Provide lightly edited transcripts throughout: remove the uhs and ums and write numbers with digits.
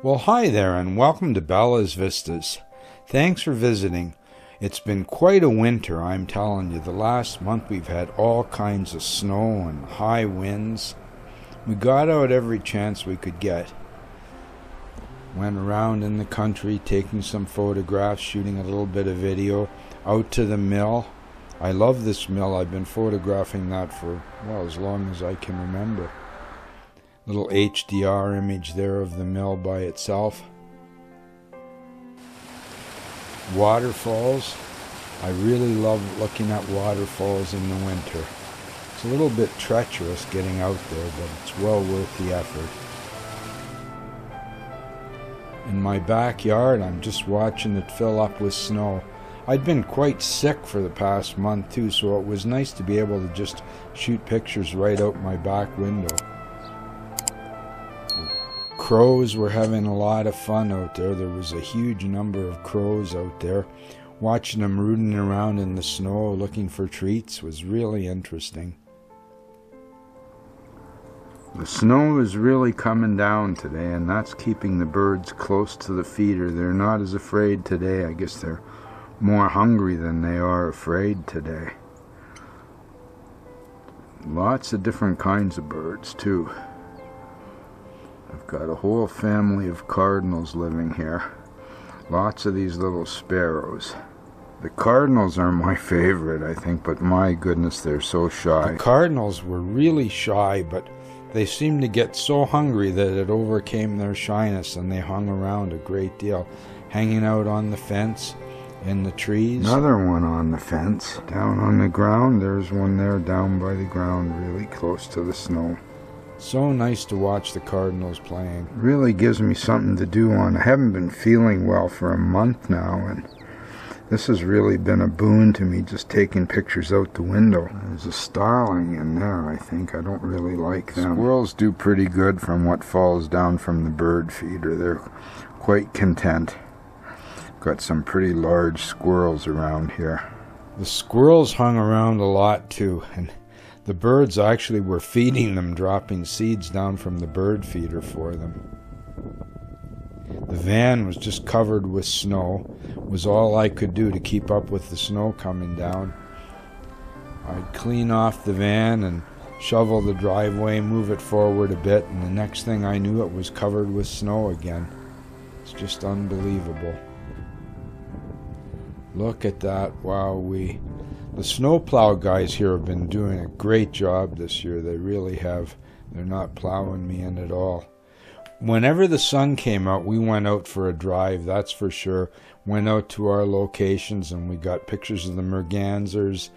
Well, hi there, and welcome to Bella's Vistas. Thanks for visiting. It's been quite a winter, I'm telling you. The last month we've had all kinds of snow and high winds. We got out every chance we could get. Went around in the country taking some photographs, shooting a little bit of video, out to the mill. I love this mill. I've been photographing that for, well, as long as I can remember. Little HDR image there of the mill by itself. Waterfalls. I really love looking at waterfalls in the winter. It's a little bit treacherous getting out there, but it's well worth the effort. In my backyard, I'm just watching it fill up with snow. I'd been quite sick for the past month too, so it was nice to be able to just shoot pictures right out my back window. Crows were having a lot of fun out there. There was a huge number of crows out there. Watching them rooting around in the snow looking for treats was really interesting. The snow is really coming down today, and that's keeping the birds close to the feeder. They're not as afraid today. I guess they're more hungry than they are afraid today. Lots of different kinds of birds too. I've got a whole family of cardinals living here. Lots of these little sparrows. The cardinals are my favorite, I think, but my goodness, they're so shy. The cardinals were really shy, but they seemed to get so hungry that it overcame their shyness, and they hung around a great deal, hanging out on the fence, in the trees. Another one on the fence. Down on the ground, there's one there down by the ground, really close to the snow. So nice to watch the cardinals playing. Really gives me something to do on. I haven't been feeling well for a month now, and this has really been a boon to me, just taking pictures out the window. There's a starling in there, I think. I don't really like them. Squirrels do pretty good from what falls down from the bird feeder. They're quite content. Got some pretty large squirrels around here. The squirrels hung around a lot too, and the birds actually were feeding them, dropping seeds down from the bird feeder for them. The van was just covered with snow. It was all I could do to keep up with the snow coming down. I'd clean off the van and shovel the driveway, move it forward a bit, and the next thing I knew it was covered with snow again. It's just unbelievable. Look at that, wowee. The snowplow guys here have been doing a great job this year. They really have. They're not plowing me in at all. Whenever the sun came out, we went out for a drive, that's for sure. Went out to our locations and we got pictures of the mergansers,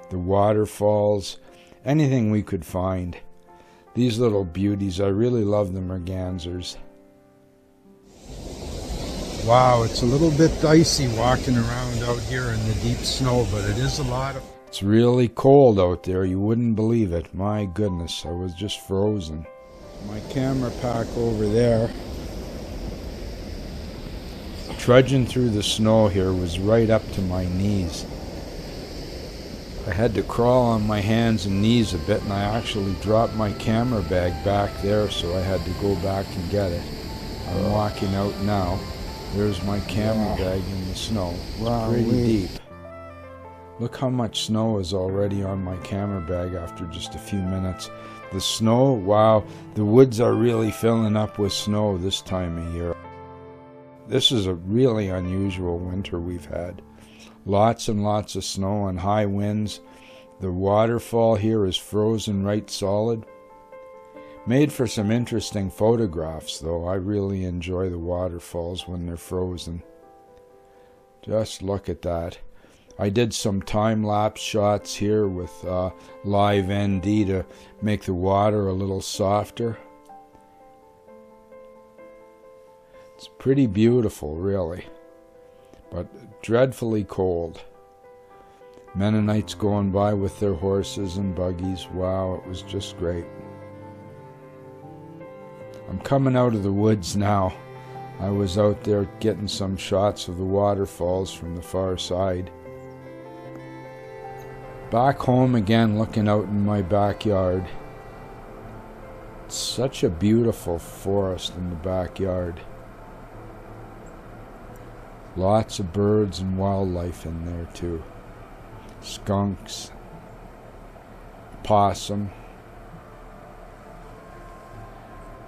the waterfalls, anything we could find. These little beauties, I really love the mergansers. Wow, it's a little bit dicey walking around out here in the deep snow, but it is a lot of... It's really cold out there, you wouldn't believe it. My goodness, I was just frozen. My camera pack over there. Trudging through the snow here was right up to my knees. I had to crawl on my hands and knees a bit, and I actually dropped my camera bag back there, so I had to go back and get it. I'm walking out now. There's my camera bag in the snow. It's pretty deep. Look how much snow is already on my camera bag after just a few minutes. The snow, wow, the woods are really filling up with snow this time of year. This is a really unusual winter we've had. Lots and lots of snow and high winds. The waterfall here is frozen right solid. Made for some interesting photographs, though. I really enjoy the waterfalls when they're frozen. Just look at that. I did some time-lapse shots here with live ND to make the water a little softer. It's pretty beautiful, really, but dreadfully cold. Mennonites going by with their horses and buggies. Wow, it was just great. I'm coming out of the woods now. I was out there getting some shots of the waterfalls from the far side. Back home again, looking out in my backyard. It's such a beautiful forest in the backyard. Lots of birds and wildlife in there too. Skunks, possum.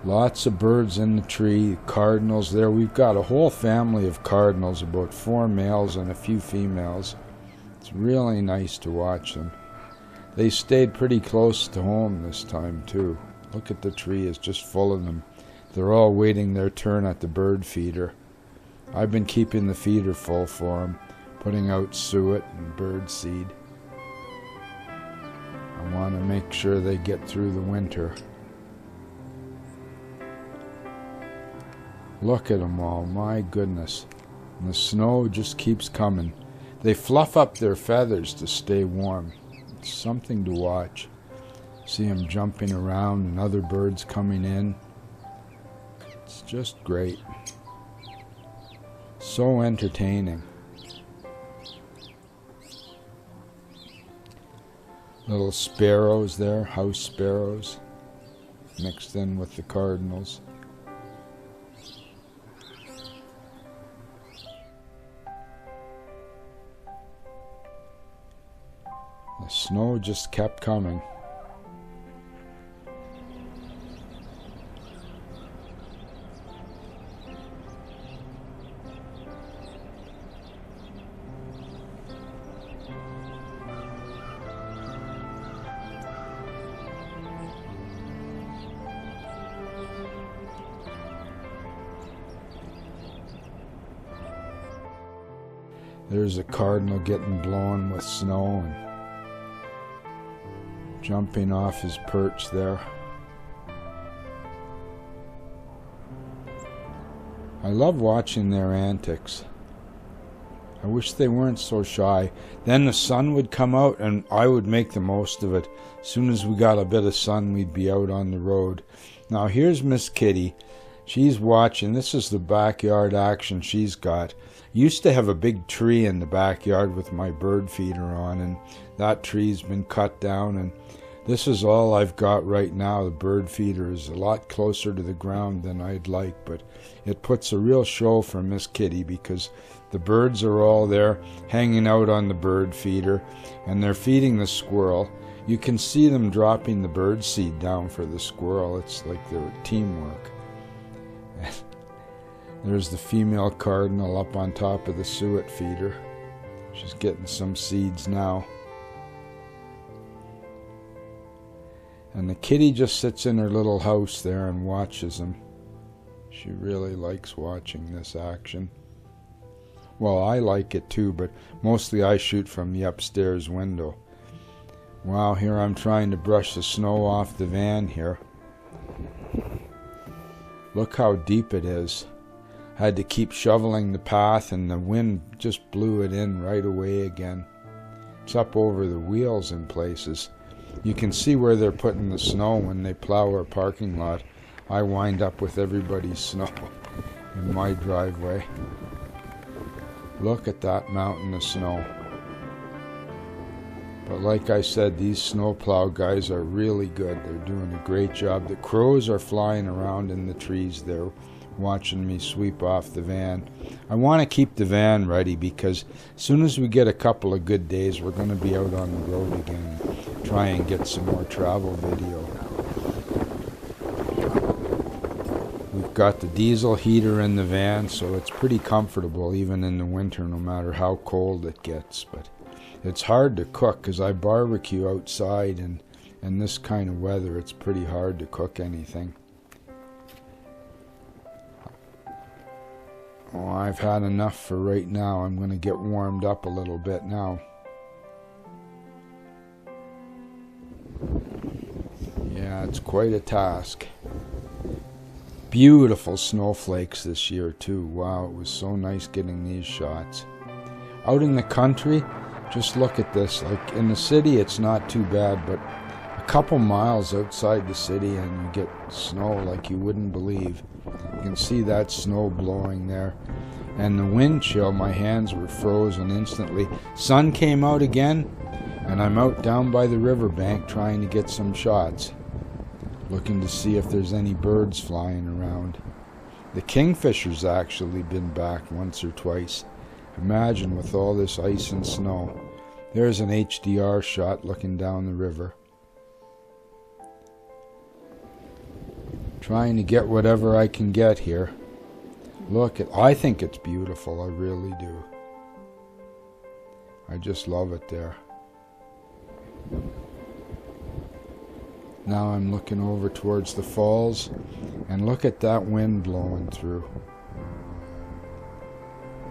Lots of birds in the tree, cardinals there. We've got a whole family of cardinals, about 4 males and a few females. It's really nice to watch them. They stayed pretty close to home this time too. Look at the tree, it's just full of them. They're all waiting their turn at the bird feeder. I've been keeping the feeder full for them, putting out suet and bird seed. I want to make sure they get through the winter. Look at them all, my goodness. And the snow just keeps coming. They fluff up their feathers to stay warm. It's something to watch. See them jumping around and other birds coming in. It's just great. So entertaining. Little sparrows there, house sparrows, mixed in with the cardinals. The snow just kept coming. There's a cardinal getting blown with snow and jumping off his perch there. I love watching their antics. I wish they weren't so shy. Then the sun would come out and I would make the most of it. As soon as we got a bit of sun, we'd be out on the road. Now here's Miss Kitty. She's watching. This is the backyard action she's got. Used to have a big tree in the backyard with my bird feeder on, and that tree's been cut down, and this is all I've got right now. The bird feeder is a lot closer to the ground than I'd like, but it puts a real show for Miss Kitty because the birds are all there hanging out on the bird feeder, and they're feeding the squirrel. You can see them dropping the bird seed down for the squirrel. It's like their teamwork. There's the female cardinal up on top of the suet feeder. She's getting some seeds now. And the kitty just sits in her little house there and watches them. She really likes watching this action. Well, I like it too, but mostly I shoot from the upstairs window. Wow, here I'm trying to brush the snow off the van here. Look how deep it is. Had to keep shoveling the path and the wind just blew it in right away again. It's up over the wheels in places. You can see where they're putting the snow when they plow our parking lot. I wind up with everybody's snow in my driveway. Look at that mountain of snow. But like I said, these snowplow guys are really good. They're doing a great job. The crows are flying around in the trees there, watching me sweep off the van. I want to keep the van ready because as soon as we get a couple of good days, we're going to be out on the road again and try and get some more travel video. We've got the diesel heater in the van, so it's pretty comfortable even in the winter, no matter how cold it gets. But it's hard to cook because I barbecue outside, and in this kind of weather, it's pretty hard to cook anything. Oh, I've had enough for right now. I'm going to get warmed up a little bit now. Yeah, it's quite a task. Beautiful snowflakes this year too. Wow, it was so nice getting these shots. Out in the country, just look at this. Like in the city, it's not too bad, but a couple miles outside the city and you get snow like you wouldn't believe. You can see that snow blowing there. And the wind chill, my hands were frozen instantly. Sun came out again, and I'm out down by the riverbank trying to get some shots. Looking to see if there's any birds flying around. The kingfisher's actually been back once or twice. Imagine with all this ice and snow. There's an HDR shot looking down the river. Trying to get whatever I can get here. I think it's beautiful, I really do. I just love it there. Now I'm looking over towards the falls, and look at that wind blowing through.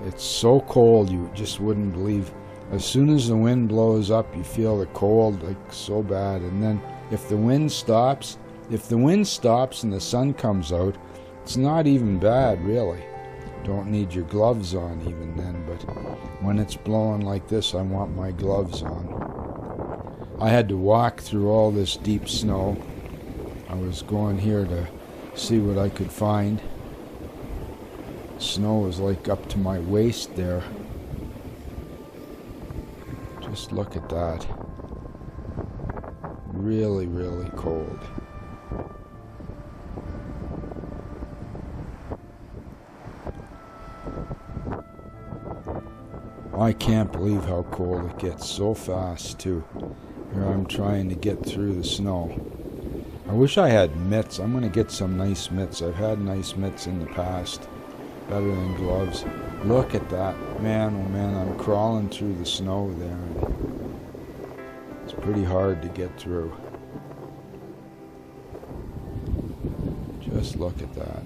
It's so cold you just wouldn't believe. As soon as the wind blows up, you feel the cold like so bad. And then if the wind stops and the sun comes out, it's not even bad really. Don't need your gloves on even then, but when it's blowing like this, I want my gloves on. I had to walk through all this deep snow. I was going here to see what I could find. Snow was like up to my waist there. Just look at that. Really, really cold. I can't believe how cold it gets so fast too. Here I'm trying to get through the snow. I wish I had mitts. I'm going to get some nice mitts. I've had nice mitts in the past. Better than gloves. Look at that. Man, oh man, I'm crawling through the snow there. It's pretty hard to get through. Just look at that.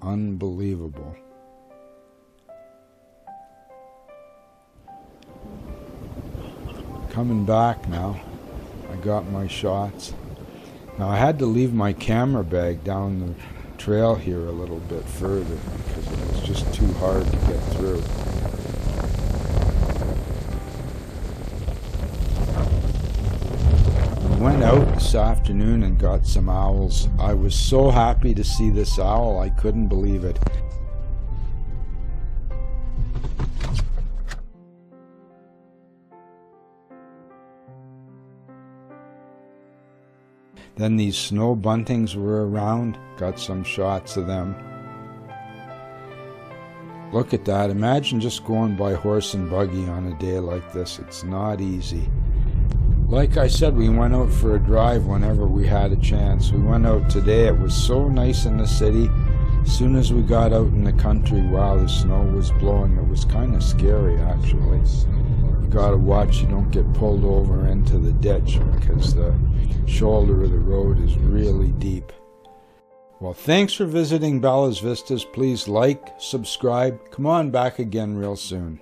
Unbelievable. Coming back now. I got my shots. Now I had to leave my camera bag down the trail here a little bit further because it was just too hard to get through. I went out this afternoon and got some owls. I was so happy to see this owl, I couldn't believe it. Then these snow buntings were around, got some shots of them. Look at that, imagine just going by horse and buggy on a day like this. It's not easy. Like I said, we went out for a drive whenever we had a chance. We went out today, it was so nice in the city. As soon as we got out in the country, wow, the snow was blowing. It was kind of scary actually. You gotta watch you don't get pulled over into the ditch because the shoulder of the road is really deep. Well, thanks for visiting Bella's Vistas. Please like, subscribe. Come on back again real soon.